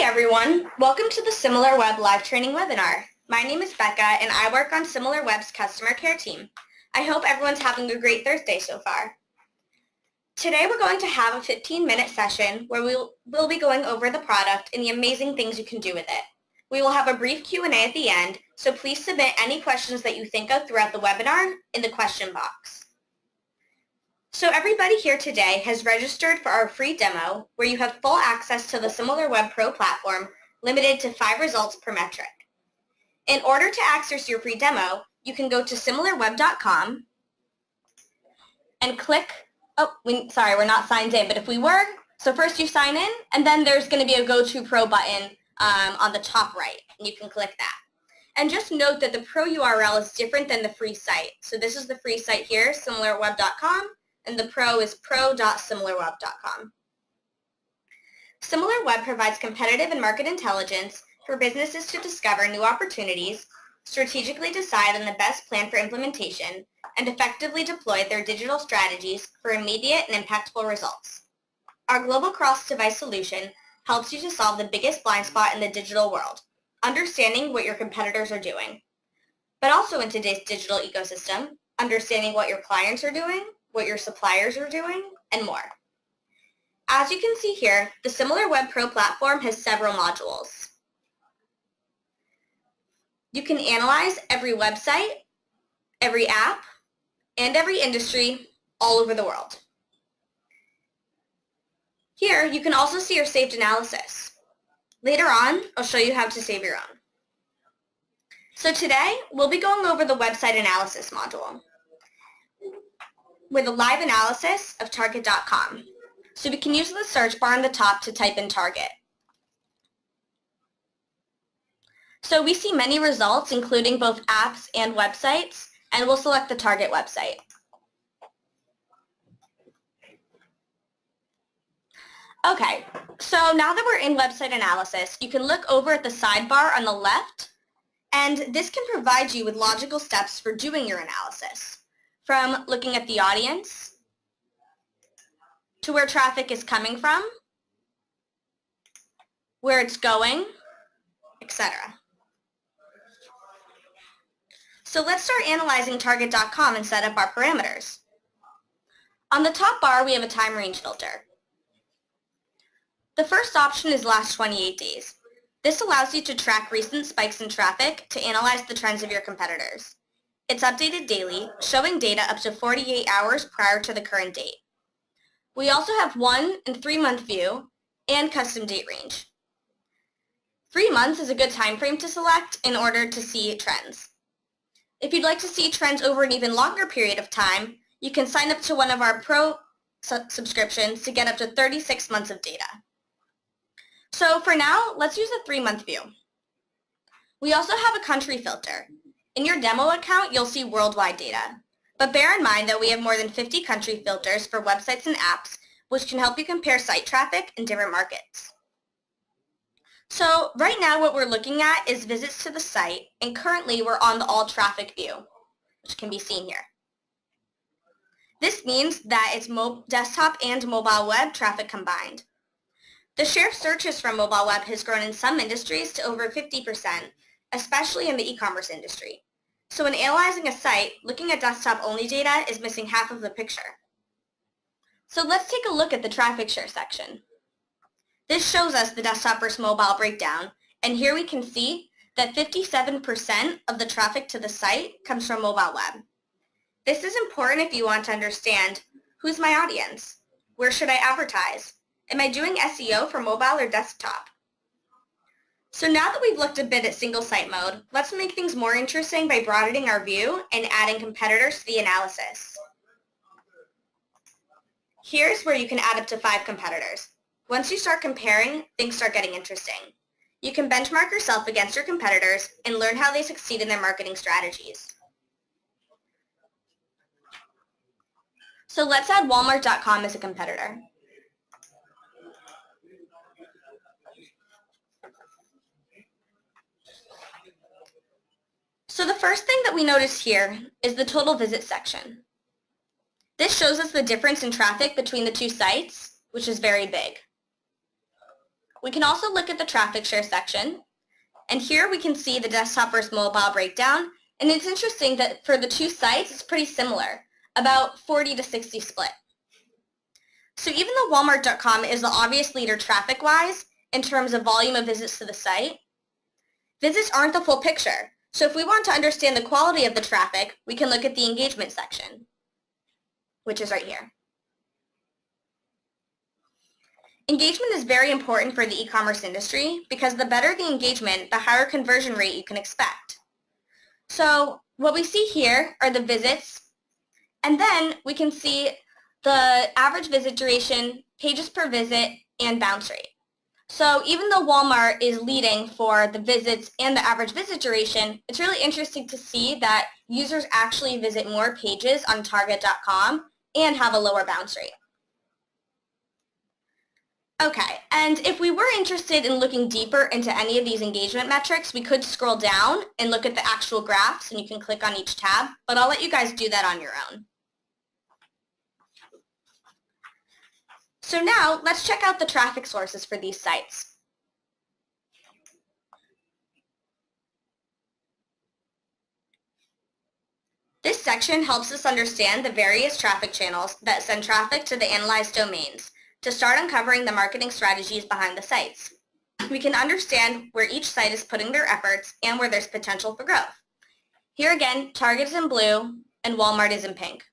Hi everyone, welcome to the SimilarWeb live training webinar. My name is Becca and I work on SimilarWeb's customer care team. I hope everyone's having a great Thursday so far. Today we're going to have a 15-minute session where we'll be going over the product and the amazing things you can do with it. We will have a brief Q&A at the end, so please submit any questions that you think of throughout the webinar in the question box. So everybody here today has registered for our free demo where you have full access to the SimilarWeb Pro platform limited to 5 results per metric. In order to access your free demo, you can go to SimilarWeb.com and click, we're not signed in, but if we were, so first you sign in and then there's going to be a Go to Pro button on the top right and you can click that. And just note that the Pro URL is different than the free site. So this is the free site here, SimilarWeb.com. And the Pro is pro.similarweb.com. SimilarWeb provides competitive and market intelligence for businesses to discover new opportunities, strategically decide on the best plan for implementation, and effectively deploy their digital strategies for immediate and impactful results. Our global cross-device solution helps you to solve the biggest blind spot in the digital world, understanding what your competitors are doing. But also in today's digital ecosystem, understanding what your clients are doing, what your suppliers are doing, and more. As you can see here, the SimilarWeb Pro platform has several modules. You can analyze every website, every app, and every industry all over the world. Here, you can also see your saved analysis. Later on, I'll show you how to save your own. So today, we'll be going over the website analysis module with a live analysis of Target.com. So we can use the search bar on the top to type in Target. So we see many results, including both apps and websites, and we'll select the Target website. Okay, so now that we're in website analysis, you can look over at the sidebar on the left, and this can provide you with logical steps for doing your analysis. From looking at the audience, to where traffic is coming from, where it's going, etc. So let's start analyzing Target.com and set up our parameters. On the top bar, we have a time range filter. The first option is last 28 days. This allows you to track recent spikes in traffic to analyze the trends of your competitors. It's updated daily, showing data up to 48 hours prior to the current date. We also have 1 and 3-month view and custom date range. 3 months is a good time frame to select in order to see trends. If you'd like to see trends over an even longer period of time, you can sign up to one of our Pro subscriptions to get up to 36 months of data. So for now, let's use a 3-month view. We also have a country filter. In your demo account, you'll see worldwide data. But bear in mind that we have more than 50 country filters for websites and apps, which can help you compare site traffic in different markets. So right now what we're looking at is visits to the site, and currently we're on the all traffic view, which can be seen here. This means that it's desktop and mobile web traffic combined. The share of searches from mobile web has grown in some industries to over 50%, especially in the e-commerce industry. So when analyzing a site, looking at desktop-only data is missing half of the picture. So let's take a look at the traffic share section. This shows us the desktop versus mobile breakdown, and here we can see that 57% of the traffic to the site comes from mobile web. This is important if you want to understand who's my audience, where should I advertise, am I doing SEO for mobile or desktop? So now that we've looked a bit at single site mode, let's make things more interesting by broadening our view and adding competitors to the analysis. Here's where you can add up to 5 competitors. Once you start comparing, things start getting interesting. You can benchmark yourself against your competitors and learn how they succeed in their marketing strategies. So let's add Walmart.com as a competitor. So the first thing that we notice here is the total visit section. This shows us the difference in traffic between the two sites, which is very big. We can also look at the traffic share section, and here we can see the desktop versus mobile breakdown, and it's interesting that for the two sites, it's pretty similar, about 40 to 60 split. So even though Walmart.com is the obvious leader traffic-wise in terms of volume of visits to the site, visits aren't the full picture. So if we want to understand the quality of the traffic, we can look at the engagement section, which is right here. Engagement is very important for the e-commerce industry because the better the engagement, the higher conversion rate you can expect. So what we see here are the visits, and then we can see the average visit duration, pages per visit, and bounce rate. So even though Walmart is leading for the visits and the average visit duration, it's really interesting to see that users actually visit more pages on Target.com and have a lower bounce rate. Okay, and if we were interested in looking deeper into any of these engagement metrics, we could scroll down and look at the actual graphs, and you can click on each tab, but I'll let you guys do that on your own. So now, let's check out the traffic sources for these sites. This section helps us understand the various traffic channels that send traffic to the analyzed domains to start uncovering the marketing strategies behind the sites. We can understand where each site is putting their efforts and where there's potential for growth. Here again, Target is in blue and Walmart is in pink.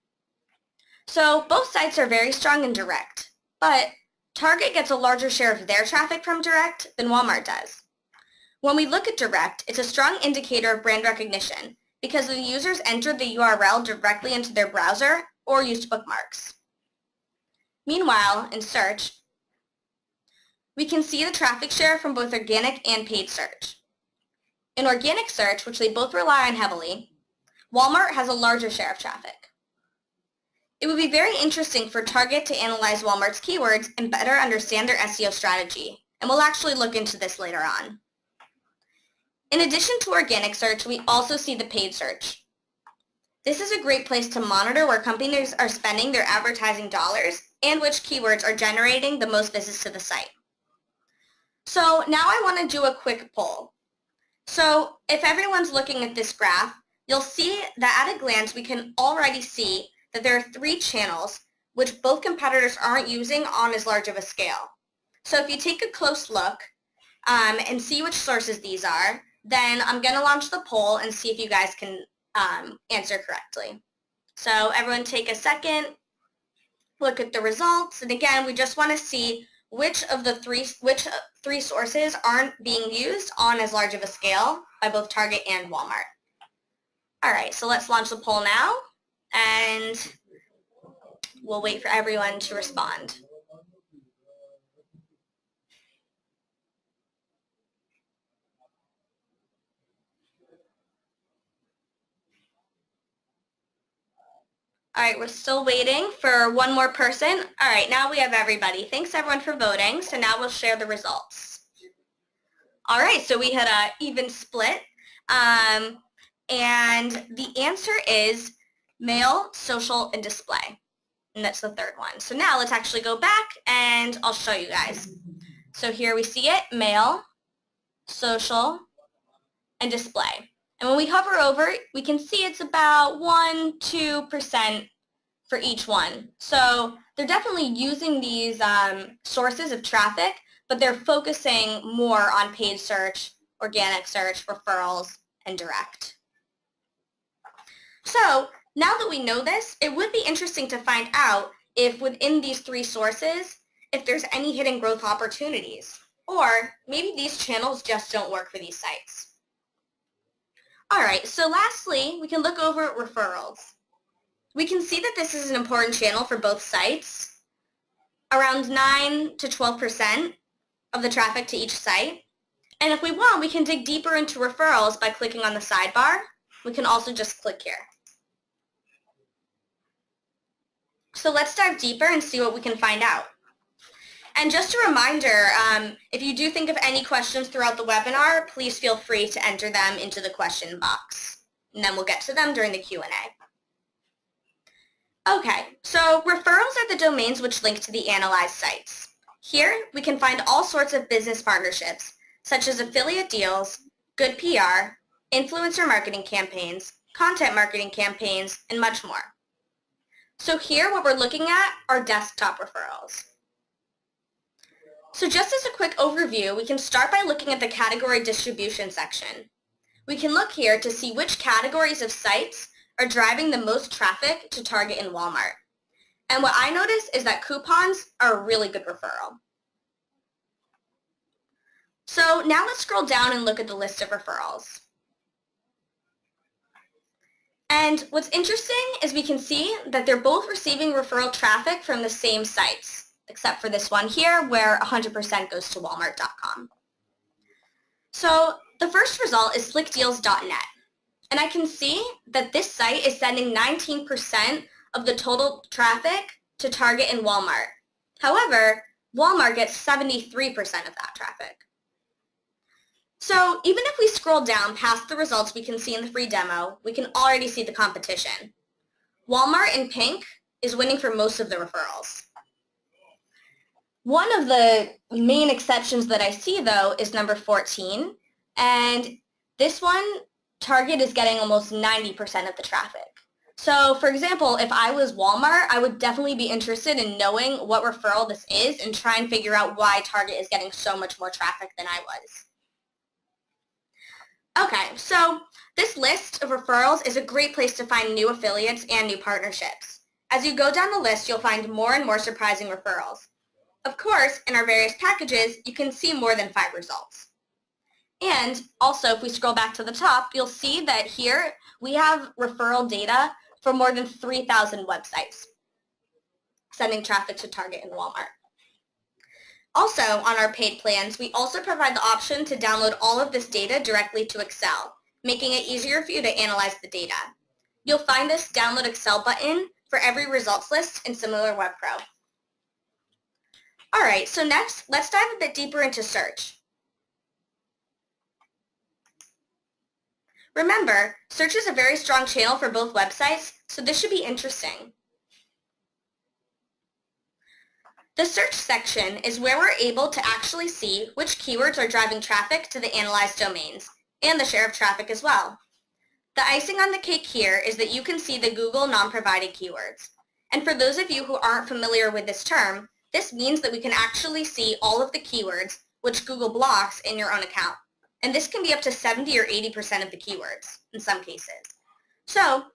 So both sites are very strong in direct, but Target gets a larger share of their traffic from direct than Walmart does. When we look at direct, it's a strong indicator of brand recognition because the users enter the URL directly into their browser or used bookmarks. Meanwhile, in search, we can see the traffic share from both organic and paid search. In organic search, which they both rely on heavily, Walmart has a larger share of traffic. It would be very interesting for Target to analyze Walmart's keywords and better understand their SEO strategy, and we'll actually look into this later on. In addition to organic search, we also see the paid search. This is a great place to monitor where companies are spending their advertising dollars and which keywords are generating the most visits to the site. So now I want to do a quick poll. So if everyone's looking at this graph, you'll see that at a glance we can already see that there are 3 channels which both competitors aren't using on as large of a scale. So if you take a close look and see which sources these are, then I'm going to launch the poll and see if you guys can answer correctly. So everyone take a second, look at the results, and again, we just want to see which three sources aren't being used on as large of a scale by both Target and Walmart. All right, so let's launch the poll now, and we'll wait for everyone to respond. All right, we're still waiting for one more person. All right, now we have everybody. Thanks everyone for voting. So now we'll share the results. All right, so we had an even split. And the answer is mail, social, and display. And that's the third one. So now let's actually go back and I'll show you guys. So here we see it, mail, social, and display. And when we hover over, we can see it's about 1-2% for each one. So they're definitely using these sources of traffic, but they're focusing more on paid search, organic search, referrals, and direct. So now that we know this, it would be interesting to find out if within these 3 sources, if there's any hidden growth opportunities, or maybe these channels just don't work for these sites. All right, so lastly, we can look over at referrals. We can see that this is an important channel for both sites. Around 9 to 12% of the traffic to each site. And if we want, we can dig deeper into referrals by clicking on the sidebar. We can also just click here. So let's dive deeper and see what we can find out. And just a reminder, if you do think of any questions throughout the webinar, please feel free to enter them into the question box. And then we'll get to them during the Q&A. Okay, so referrals are the domains which link to the analyzed sites. Here, we can find all sorts of business partnerships, such as affiliate deals, good PR, influencer marketing campaigns, content marketing campaigns, and much more. So here, what we're looking at are desktop referrals. So just as a quick overview, we can start by looking at the category distribution section. We can look here to see which categories of sites are driving the most traffic to Target and Walmart. And what I notice is that coupons are a really good referral. So now let's scroll down and look at the list of referrals. And what's interesting is we can see that they're both receiving referral traffic from the same sites, except for this one here where 100% goes to Walmart.com. So the first result is slickdeals.net. And I can see that this site is sending 19% of the total traffic to Target and Walmart. However, Walmart gets 73% of that traffic. So even if we scroll down past the results we can see in the free demo, we can already see the competition. Walmart in pink is winning for most of the referrals. One of the main exceptions that I see, though, is number 14. And this one, Target is getting almost 90% of the traffic. So, for example, if I was Walmart, I would definitely be interested in knowing what referral this is and try and figure out why Target is getting so much more traffic than I was. Okay, so this list of referrals is a great place to find new affiliates and new partnerships. As you go down the list, you'll find more and more surprising referrals. Of course, in our various packages, you can see more than 5 results. And also, if we scroll back to the top, you'll see that here we have referral data for more than 3,000 websites, sending traffic to Target and Walmart. Also, on our paid plans, we also provide the option to download all of this data directly to Excel, making it easier for you to analyze the data. You'll find this Download Excel button for every results list in SimilarWeb Pro. All right, so next, let's dive a bit deeper into search. Remember, search is a very strong channel for both websites, so this should be interesting. The search section is where we're able to actually see which keywords are driving traffic to the analyzed domains, and the share of traffic as well. The icing on the cake here is that you can see the Google non-provided keywords. And for those of you who aren't familiar with this term, this means that we can actually see all of the keywords which Google blocks in your own account. And this can be up to 70 or 80% of the keywords in some cases. So,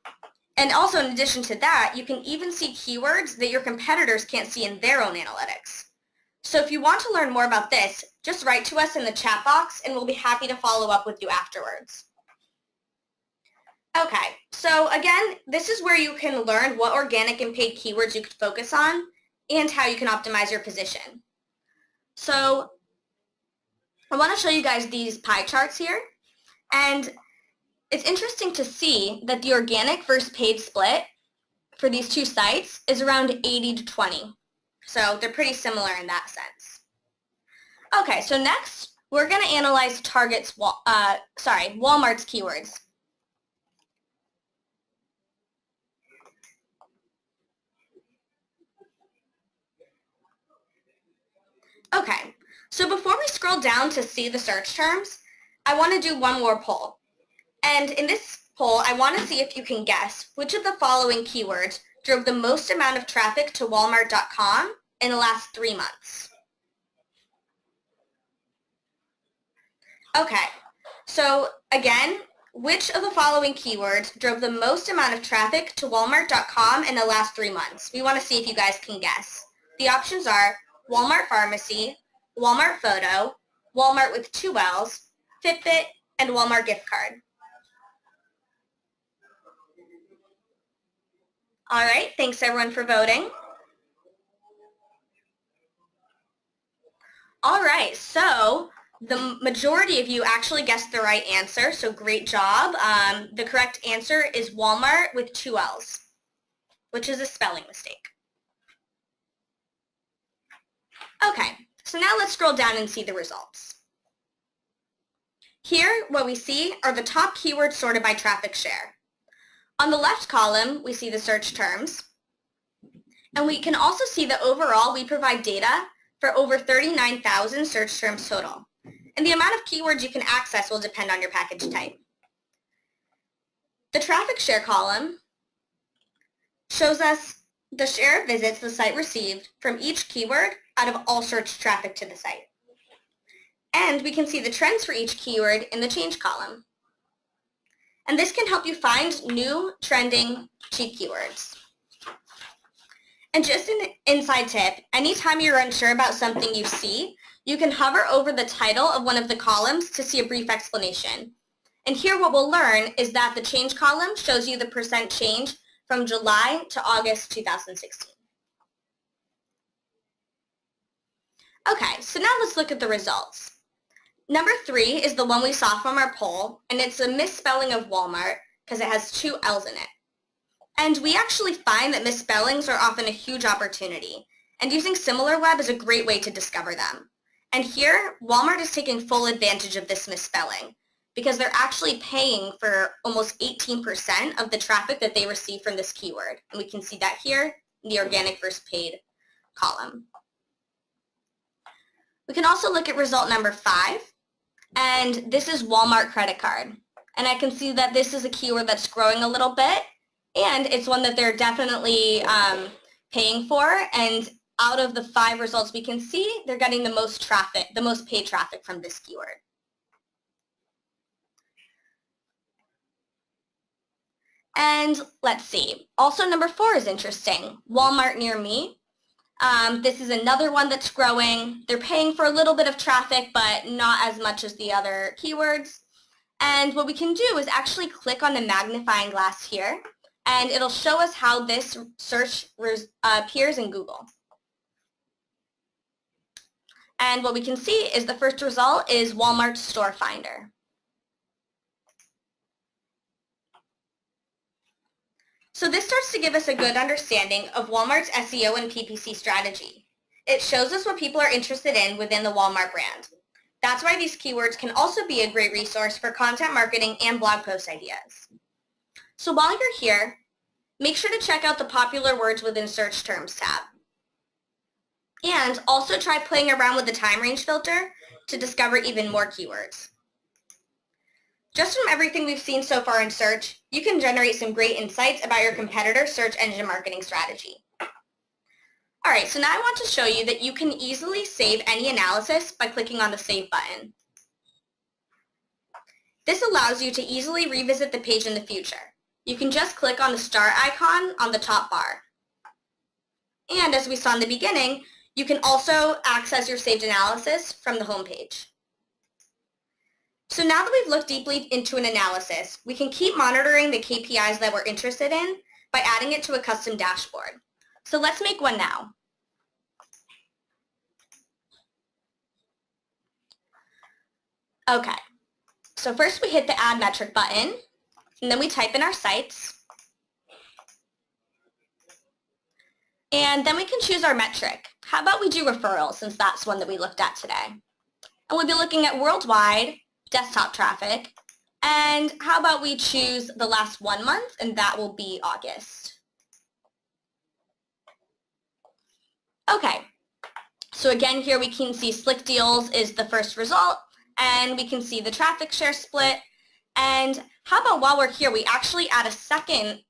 and also in addition to that, you can even see keywords that your competitors can't see in their own analytics. So if you want to learn more about this, just write to us in the chat box and we'll be happy to follow up with you afterwards. Okay, so again, this is where you can learn what organic and paid keywords you could focus on and how you can optimize your position. So I want to show you guys these pie charts here, and it's interesting to see that the organic versus paid split for these two sites is around 80 to 20. So they're pretty similar in that sense. Okay, so next we're going to analyze Walmart's keywords. Okay, so before we scroll down to see the search terms, I want to do one more poll. And in this poll, I want to see if you can guess which of the following keywords drove the most amount of traffic to Walmart.com in the last 3 months. Okay, so again, which of the following keywords drove the most amount of traffic to Walmart.com in the last 3 months? We want to see if you guys can guess. The options are Walmart Pharmacy, Walmart Photo, Walmart with 2 L's, Fitbit, and Walmart gift card. All right, thanks everyone for voting. All right, so the majority of you actually guessed the right answer, so great job. The correct answer is Walmart with 2 L's, which is a spelling mistake. Okay, so now let's scroll down and see the results. Here, what we see are the top keywords sorted by traffic share. On the left column, we see the search terms, and we can also see that overall we provide data for over 39,000 search terms total. And the amount of keywords you can access will depend on your package type. The traffic share column shows us the share of visits the site received from each keyword out of all search traffic to the site. And we can see the trends for each keyword in the change column. And this can help you find new trending cheap keywords. And just an inside tip, anytime you're unsure about something you see, you can hover over the title of one of the columns to see a brief explanation. And here what we'll learn is that the change column shows you the percent change from July to August 2016. Okay, so now let's look at the results. Number 3 is the one we saw from our poll, and it's a misspelling of Walmart because it has 2 L's in it. And we actually find that misspellings are often a huge opportunity, and using SimilarWeb is a great way to discover them. And here, Walmart is taking full advantage of this misspelling because they're actually paying for almost 18% of the traffic that they receive from this keyword. And we can see that here in the organic versus paid column. We can also look at result number 5, and this is Walmart credit card. And I can see that this is a keyword that's growing a little bit, and it's one that they're definitely paying for. And out of the 5 results we can see, they're getting the most traffic, the most paid traffic from this keyword. And let's see. Also, number 4 is interesting. Walmart near me. This is another one that's growing. They're paying for a little bit of traffic, but not as much as the other keywords. And what we can do is actually click on the magnifying glass here, and it'll show us how this search appears in Google. And what we can see is the first result is Walmart Store Finder. So this starts to give us a good understanding of Walmart's SEO and PPC strategy. It shows us what people are interested in within the Walmart brand. That's why these keywords can also be a great resource for content marketing and blog post ideas. So while you're here, make sure to check out the popular words within search terms tab. And also try playing around with the time range filter to discover even more keywords. Just from everything we've seen so far in search, you can generate some great insights about your competitor's search engine marketing strategy. Alright, so now I want to show you that you can easily save any analysis by clicking on the Save button. This allows you to easily revisit the page in the future. You can just click on the star icon on the top bar. And as we saw in the beginning, you can also access your saved analysis from the home page. So now that we've looked deeply into an analysis, we can keep monitoring the KPIs that we're interested in by adding it to a custom dashboard. So let's make one now. Okay, so first we hit the Add Metric button, and then we type in our sites. And then we can choose our metric. How about we do referrals, since that's one that we looked at today? And we'll be looking at worldwide desktop traffic. And how about we choose the last 1 month, and that will be August. Okay, so again here we can see Slick Deals is the first result, and we can see the traffic share split. And how about while we're here, we actually add a second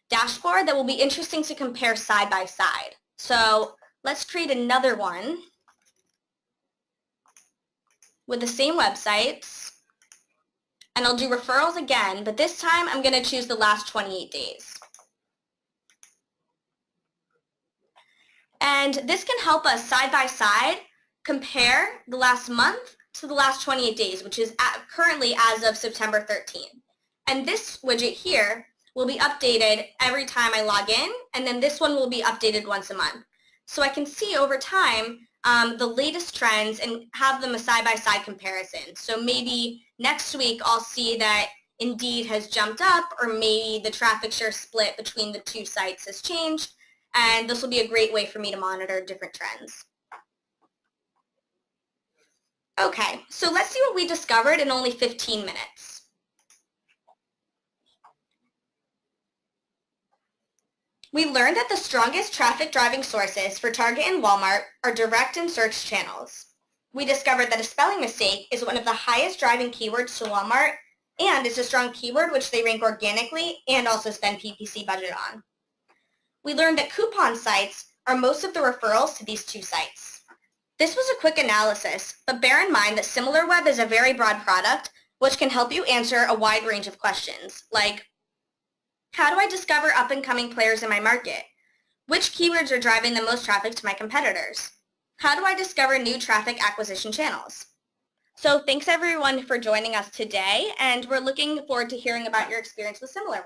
dashboard that will be interesting to compare side by side. So let's create another one with the same websites, and I'll do referrals again, but this time I'm going to choose the last 28 days. And this can help us side by side compare the last month to the last 28 days, which is currently as of September 13th. And this widget here will be updated every time I log in, and then this one will be updated once a month. So I can see over time the latest trends and have them a side-by-side comparison. So maybe next week I'll see that Indeed has jumped up, or maybe the traffic share split between the two sites has changed, and this will be a great way for me to monitor different trends. Okay, so let's see what we discovered in only 15 minutes. We learned that the strongest traffic driving sources for Target and Walmart are direct and search channels. We discovered that a spelling mistake is one of the highest driving keywords to Walmart and is a strong keyword which they rank organically and also spend PPC budget on. We learned that coupon sites are most of the referrals to these two sites. This was a quick analysis, but bear in mind that SimilarWeb is a very broad product which can help you answer a wide range of questions, like, how do I discover up-and-coming players in my market? Which keywords are driving the most traffic to my competitors? How do I discover new traffic acquisition channels? So thanks everyone for joining us today, and we're looking forward to hearing about your experience with SimilarWeb.